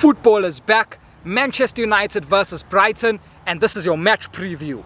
Football is back. Manchester United versus Brighton, and this is your match preview.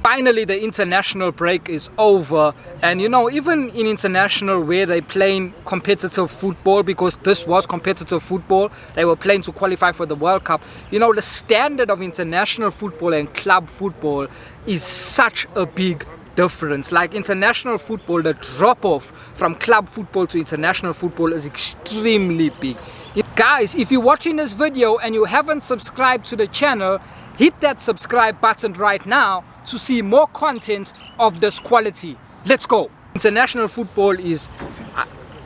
Finally, the international break is over, and you know, even in international where they playing competitive football, because this was competitive football, they were playing to qualify for the World Cup. You know, the standard of international football and club football is such a big difference. Like international football, the drop off from club football to international football is extremely big. Guys, if you're watching this video and you haven't subscribed to the channel, hit that subscribe button right now to see more content of this quality. Let's go. International football is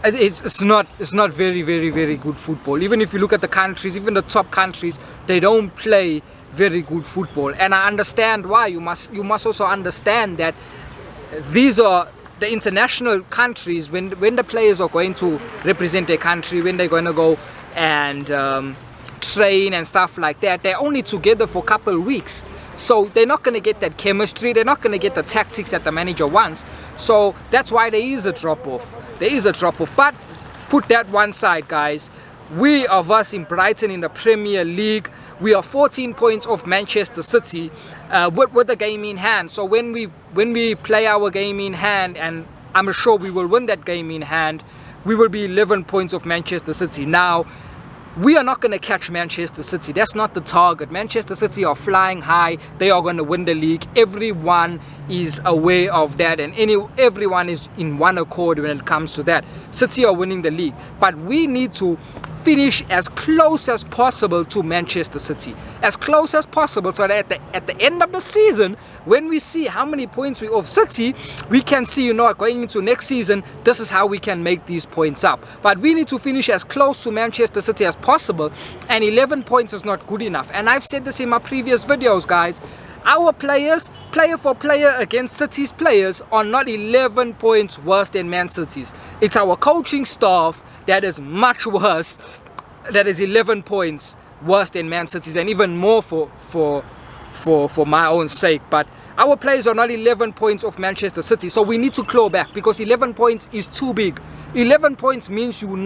it's not very good football. Even if you look at the countries, even the top countries, they don't play very good football. And I understand why. You must also understand that these are the international countries. When the players are going to represent their country, when they're going to go and train and stuff like that, they're only together for a couple of weeks, so they're not going to get that chemistry, they're not going to get the tactics that the manager wants. So that's why there is a drop-off. But put that one side, guys. We of us in Brighton in the Premier League, we are 14 points off Manchester City with the game in hand. So when we play our game in hand, and I'm sure we will win that game in hand, we will be 11 points off Manchester City. Now, we are not going to catch Manchester City. That's not the target. Manchester City are flying high. They are going to win the league. Everyone is aware of that, and everyone is in one accord when it comes to that. City are winning the league, but we need to finish as close as possible to Manchester City, as close as possible, so that at the end of the season, when we see how many points we off City, we can see, you know, going into next season, this is how we can make these points up. But we need to finish as close to Manchester City as possible, and 11 points is not good enough. And I've said this in my previous videos, guys. Our players, player for player against City's players, are not 11 points worse than Man City's. It's our coaching staff that is much worse, that is 11 points worse than Man City's, and even more for my own sake. But our players are not 11 points off Manchester City, so we need to claw back, because 11 points is too big. 11 points means you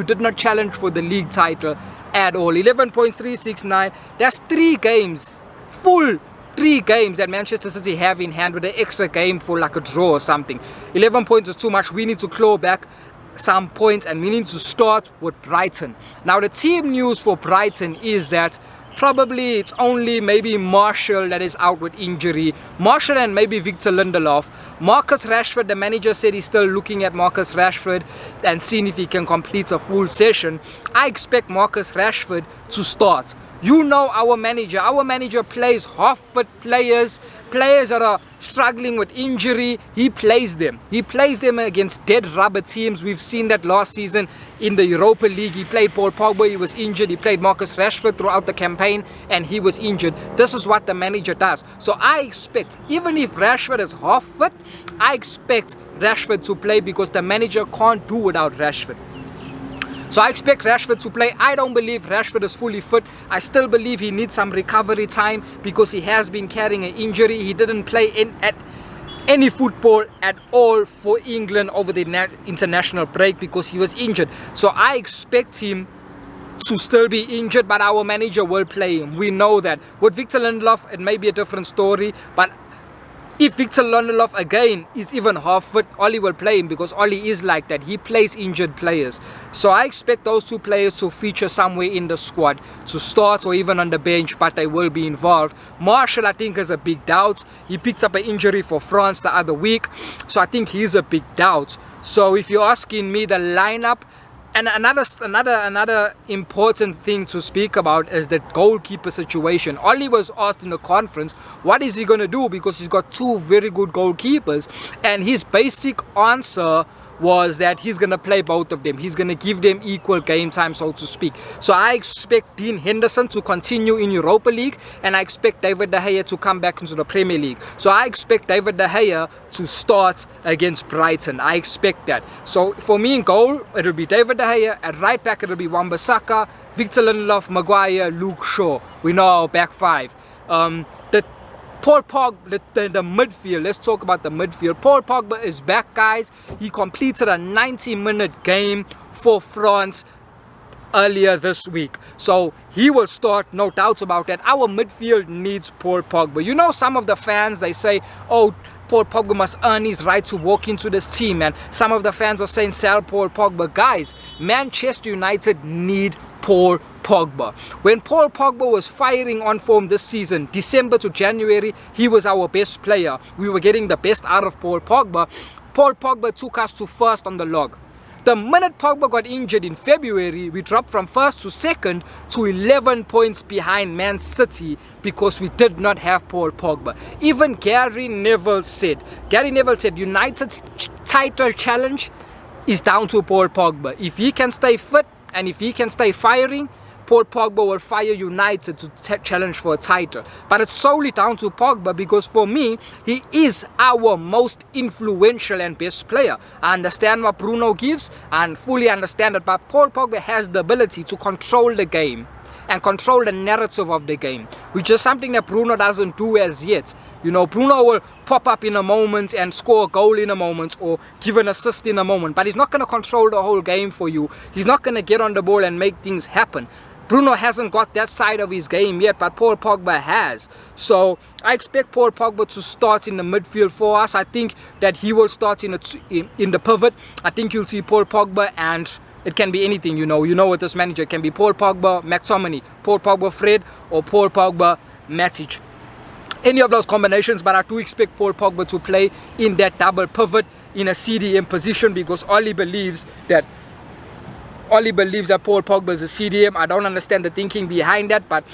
did not challenge for the league title at all. 11 points, 369, that's 3 games, full 3 games that Manchester City have in hand, with an extra game for like a draw or something. 11 points is too much. We need to claw back some points, and we need to start with Brighton. Now, the team news for Brighton is that probably it's only maybe Martial that is out with injury. Martial and maybe Victor Lindelof. Marcus Rashford, the manager said he's still looking at Marcus Rashford and seeing if he can complete a full session. I expect Marcus Rashford to start. You know, our manager plays half-fit players that are struggling with injury. He plays them against dead rubber teams. We've seen that last season in the Europa League. He played Paul Pogba, he was injured. He played Marcus Rashford throughout the campaign, and he was injured. This is what the manager does. So I expect, even if Rashford is half fit, I expect Rashford to play, because the manager can't do without Rashford. So I expect Rashford to play. I don't believe Rashford is fully fit. I still believe he needs some recovery time, because he has been carrying an injury. He didn't play at any football at all for England over the international break because he was injured. So I expect him to still be injured, but our manager will play him. We know that. With Victor Lindelof, it may be a different story, but if Victor Lindelof again is even half fit, Ollie will play him, because Ollie is like that. He plays injured players. So I expect those 2 players to feature somewhere in the squad, to start or even on the bench, but they will be involved. Martial, I think, is a big doubt. He picked up an injury for France the other week, so I think he's a big doubt. So if you're asking me, the lineup, and another important thing to speak about is the goalkeeper situation. Ollie was asked in the conference, what is he going to do, because he's got 2 very good goalkeepers, and his basic answer was that he's going to play both of them. He's going to give them equal game time, so to speak. So I expect Dean Henderson to continue in Europa League, and I expect David De Gea to come back into the Premier League. So I expect David De Gea to start against Brighton. I expect that. So for me in goal, it'll be David De Gea. At right back, it'll be Wan-Bissaka, Victor Lindelof, Maguire, Luke Shaw. We know our back five. Paul Pogba, the midfield. Let's talk about the midfield. Paul Pogba is back, guys. He completed a 90-minute game for France earlier this week. So he will start, no doubts about that. Our midfield needs Paul Pogba. You know, some of the fans, they say, oh, Paul Pogba must earn his right to walk into this team. And some of the fans are saying, sell Paul Pogba. Guys, Manchester United need Paul Pogba. When Paul Pogba was firing on form this season, December to January, he was our best player. We were getting the best out of Paul Pogba. Paul Pogba took us to first on the log. The minute Pogba got injured in February, we dropped from first to second to 11 points behind Man City because we did not have Paul Pogba. Even Gary Neville said United's title challenge is down to Paul Pogba. If he can stay fit and if he can stay firing, Paul Pogba will fire United to challenge for a title. But it's solely down to Pogba because for me, he is our most influential and best player. I understand what Bruno gives and fully understand it, but Paul Pogba has the ability to control the game and control the narrative of the game, which is something that Bruno doesn't do as yet. You know, Bruno will pop up in a moment and score a goal in a moment or give an assist in a moment, but he's not going to control the whole game for you. He's not going to get on the ball and make things happen. Bruno hasn't got that side of his game yet, but Paul Pogba has. So I expect Paul Pogba to start in the midfield for us. I think that he will start in the pivot. I think you'll see Paul Pogba, and it can be anything, you know. You know, with this manager, it can be Paul Pogba, McTominay, Paul Pogba, Fred, or Paul Pogba, Matic. Any of those combinations, but I do expect Paul Pogba to play in that double pivot in a CDM position because Oli believes that Paul Pogba is a CDM. I don't understand the thinking behind that, but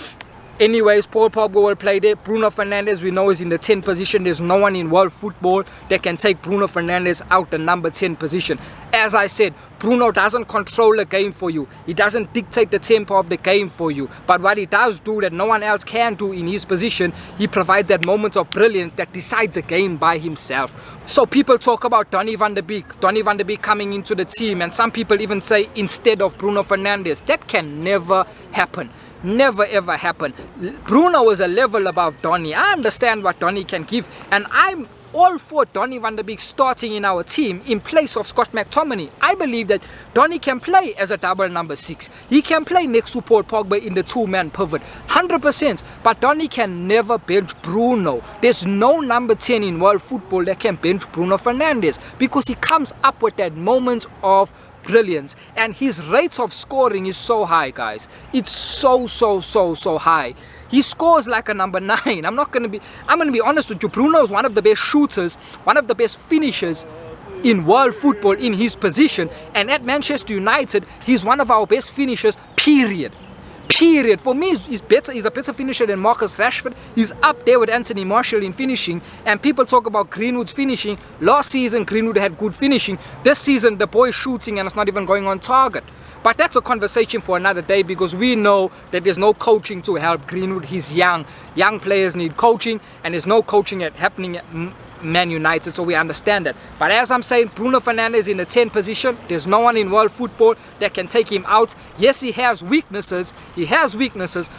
anyways, Paul Pogba will play there. Bruno Fernandes, we know, is in the 10 position. There's no one in world football that can take Bruno Fernandes out the number 10 position. As I said, Bruno doesn't control the game for you. He doesn't dictate the tempo of the game for you. But what he does do that no one else can do in his position, he provides that moment of brilliance that decides a game by himself. So people talk about Donny van de Beek coming into the team, and some people even say instead of Bruno Fernandes. That can never happen. Never ever happen. Bruno is a level above Donny. I understand what Donny can give, and I'm all for Donny van de Beek starting in our team in place of Scott McTominay. I believe that Donny can play as a double number 6. He can play next to Paul Pogba in the two-man pivot, 100%. But Donny can never bench Bruno. There's no number 10 in world football that can bench Bruno Fernandes because he comes up with that moment of brilliance, and his rate of scoring is so high, guys. It's so high. He scores like a number 9. I'm gonna be honest with you. Bruno is one of the best shooters, one of the best finishers in world football in his position, and at Manchester United he's one of our best finishers, period. For me, he's a better finisher than Marcus Rashford. He's up there with Anthony Martial in finishing, and people talk about Greenwood's finishing. Last season, Greenwood had good finishing. This season, the boy's shooting and it's not even going on target. But that's a conversation for another day because we know that there's no coaching to help Greenwood. He's young. Young players need coaching, and there's no coaching happening at Man United, so we understand that. But as I'm saying, Bruno Fernandes in the 10 position, there's no one in world football that can take him out. Yes, he has weaknesses,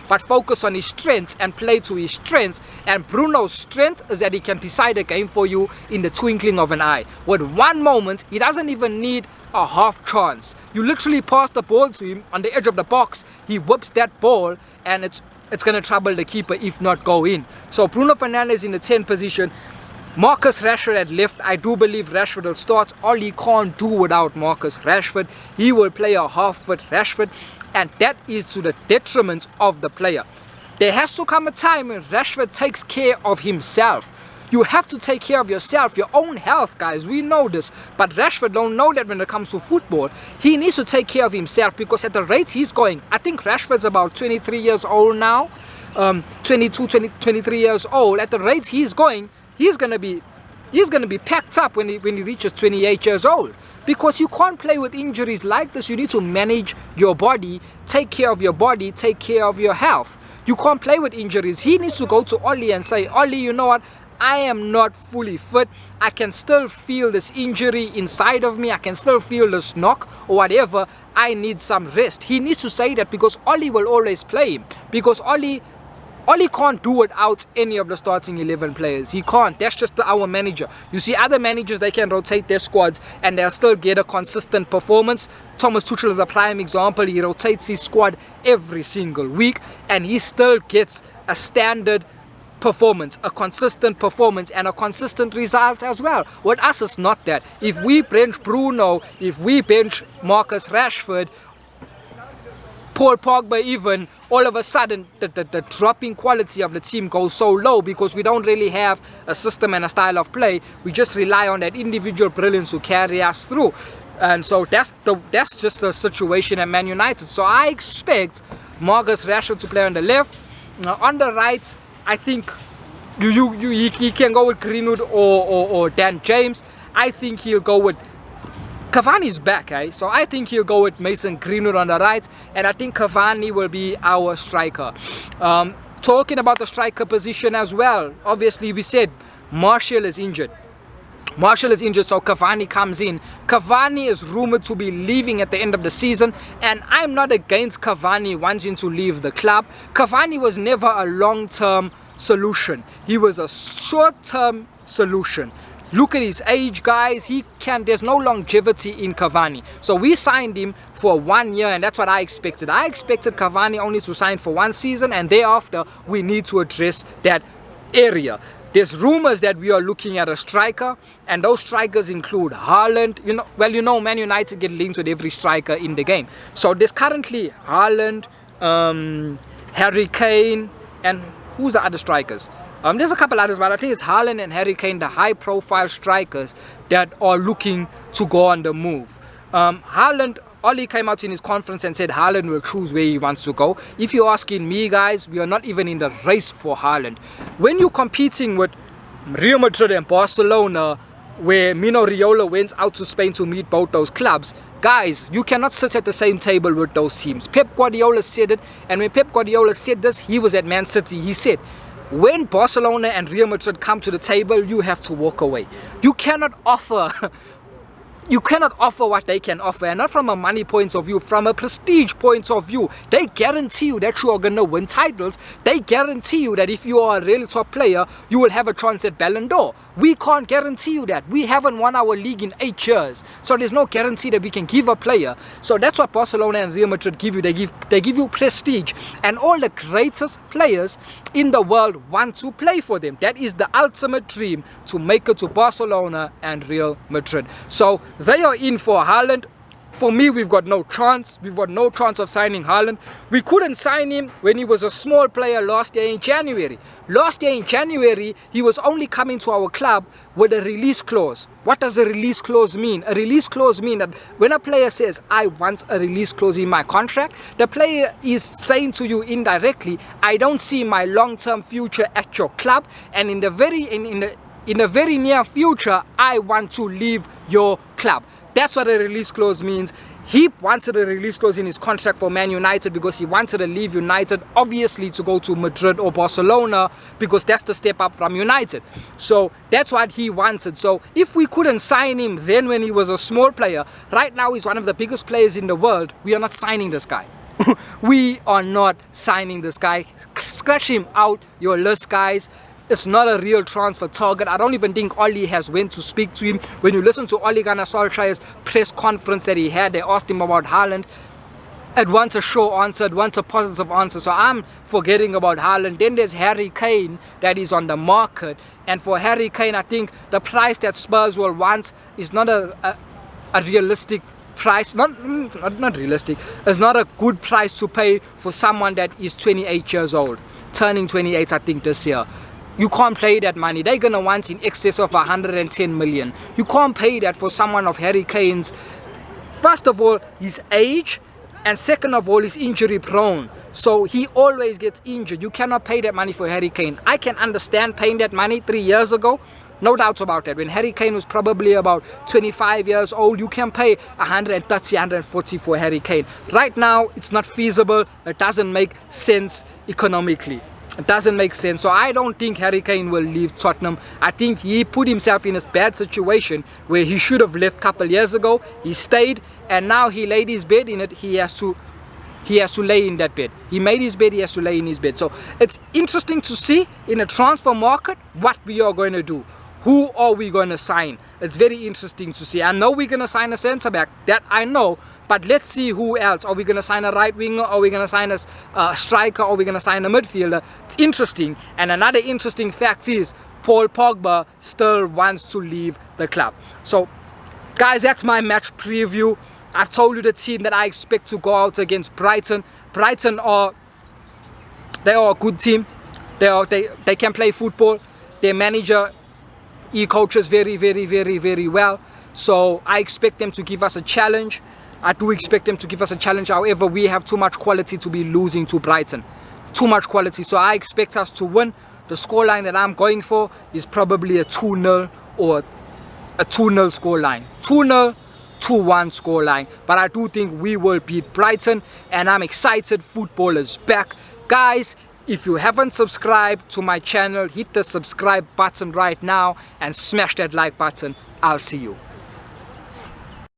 but focus on his strengths and play to his strengths. And Bruno's strength is that he can decide a game for you in the twinkling of an eye. With one moment, he doesn't even need a half chance. You literally pass the ball to him on the edge of the box, he whips that ball, and it's going to trouble the keeper if not go in. So Bruno Fernandes in the 10 position. Marcus Rashford at left. I do believe Rashford will start. Oli can't do without Marcus Rashford. He will play a half-foot Rashford, and that is to the detriment of the player. There has to come a time when Rashford takes care of himself. You have to take care of yourself, your own health, guys. We know this, but Rashford don't know that when it comes to football. He needs to take care of himself because at the rate he's going, I think Rashford's about 23 years old now, 23 years old. At the rate he's going, he's gonna be packed up when he reaches 28 years old. because you can't play with injuries like this. You need to manage your body, take care of your body, take care of your health. You can't play with injuries. He needs to go to Oli and say, Oli, you know what? I am not fully fit. I can still feel this injury inside of me. I can still feel this knock or whatever. I need some rest. He needs to say that, because Oli will always play him. Because Oli can't do without any of the starting 11 players. He can't. That's just our manager. You see, other managers, they can rotate their squads and they'll still get a consistent performance. Thomas Tuchel is a prime example. He rotates his squad every single week and he still gets a standard performance, a consistent performance, and a consistent result as well. With us, it's not that. If we bench Bruno, if we bench Marcus Rashford, Paul Pogba even, all of a sudden the dropping quality of the team goes so low, because we don't really have a system and a style of play. We just rely on that individual brilliance to carry us through. And so that's just the situation at Man United. So I expect Marcus Rashford to play on the left. On the right, I think he can go with Greenwood or Dan James. I think he'll go with Cavani's back, so I think he'll go with Mason Greenwood on the right, and I think Cavani will be our striker. Talking about the striker position as well, obviously we said Martial is injured. So Cavani comes in. Cavani is rumored to be leaving at the end of the season, and I'm not against Cavani wanting to leave the club. Cavani was never a long-term solution. He was a short-term solution. Look at his age, guys. There's no longevity in Cavani. So we signed him for 1 year, and that's what I expected. I expected Cavani only to sign for 1 season, and thereafter we need to address that area. There's rumors that we are looking at a striker, and those strikers include Haaland. Man United get linked with every striker in the game. So there's currently Haaland, Harry Kane, and who's the other strikers? There's a couple others, but I think it's Haaland and Harry Kane, the high-profile strikers that are looking to go on the move. Haaland, Oli came out in his conference and said Haaland will choose where he wants to go. If you're asking me, guys, we are not even in the race for Haaland. When you're competing with Real Madrid and Barcelona, where Mino Raiola went out to Spain to meet both those clubs, guys, you cannot sit at the same table with those teams. Pep Guardiola said it, and when Pep Guardiola said this, he was at Man City. He said, when Barcelona and Real Madrid come to the table, you have to walk away. You cannot offer what they can offer, and not from a money point of view, from a prestige point of view. They guarantee you that you are going to win titles. They guarantee you that if you are a really top player, you will have a chance at Ballon d'Or. We can't guarantee you that. We haven't won our league in 8 years, so there's no guarantee that we can give a player. So that's what Barcelona and Real Madrid give you. They give you prestige, and all the greatest players in the world want to play for them. That is the ultimate dream, to make it to Barcelona and Real Madrid. So they are in for Haaland. For me, we've got no chance. We've got no chance of signing Haaland. We couldn't sign him when he was a small player last year in January. Last year in January, he was only coming to our club with a release clause. What does a release clause mean? A release clause means that when a player says, I want a release clause in my contract, the player is saying to you indirectly, I don't see my long-term future at your club, and in the very near future, I want to leave your club. That's what a release clause means. He wanted a release clause in his contract for Man United because he wanted to leave United, obviously to go to Madrid or Barcelona, because that's the step up from United. So that's what he wanted. So if we couldn't sign him then when he was a small player, right now he's one of the biggest players in the world, we are not signing this guy. We are not signing this guy. Scratch him out your list, guys. It's not a real transfer target. I don't even think Oli has went to speak to him. When you listen to Ole Gunnar Solskjaer's press conference that he had, they asked him about Haaland. It wants a short answer, it wants a positive answer. So I'm forgetting about Haaland. Then there's Harry Kane that is on the market. And for Harry Kane, I think the price that Spurs will want is not a realistic price. Not realistic. It's not a good price to pay for someone that is 28 years old. Turning 28, I think, this year. You can't pay that money. They're going to want in excess of 110 million. You can't pay that for someone of Harry Kane's, first of all, his age, and second of all, he's injury prone. So he always gets injured. You cannot pay that money for Harry Kane. I can understand paying that money 3 years ago, No doubt about that. When Harry Kane was probably about 25 years old, you can pay 130, 140 for Harry Kane. Right now, it's not feasible. It doesn't make sense economically. It doesn't make sense. So I don't think Harry Kane will leave Tottenham. I think he put himself in a bad situation where he should have left a couple years ago. He stayed, and now he laid his bed in it. He has to lay in that bed. He made his bed, he has to lay in his bed. So it's interesting to see in a transfer market what we are going to do. Who are we going to sign? It's very interesting to see. I know we're going to sign a centre back, that I know, but let's see who else. Are we going to sign a right winger? Are we going to sign a striker? Are we going to sign a midfielder? It's interesting. And another interesting fact is Paul Pogba still wants to leave the club. So guys, that's my match preview. I've told you the team that I expect to go out against Brighton. Brighton are a good team. They can play football. Their manager, he coaches very, very, very, very well. So I expect them to give us a challenge. I do expect them to give us a challenge. However, we have too much quality to be losing to Brighton. Too much quality. So I expect us to win. The scoreline that I'm going for is probably a 2-0 or a 2-0 scoreline. 2-0, 2-1 scoreline. But I do think we will beat Brighton, and I'm excited. Football is back. Guys, if you haven't subscribed to my channel, hit the subscribe button right now and smash that like button. I'll see you.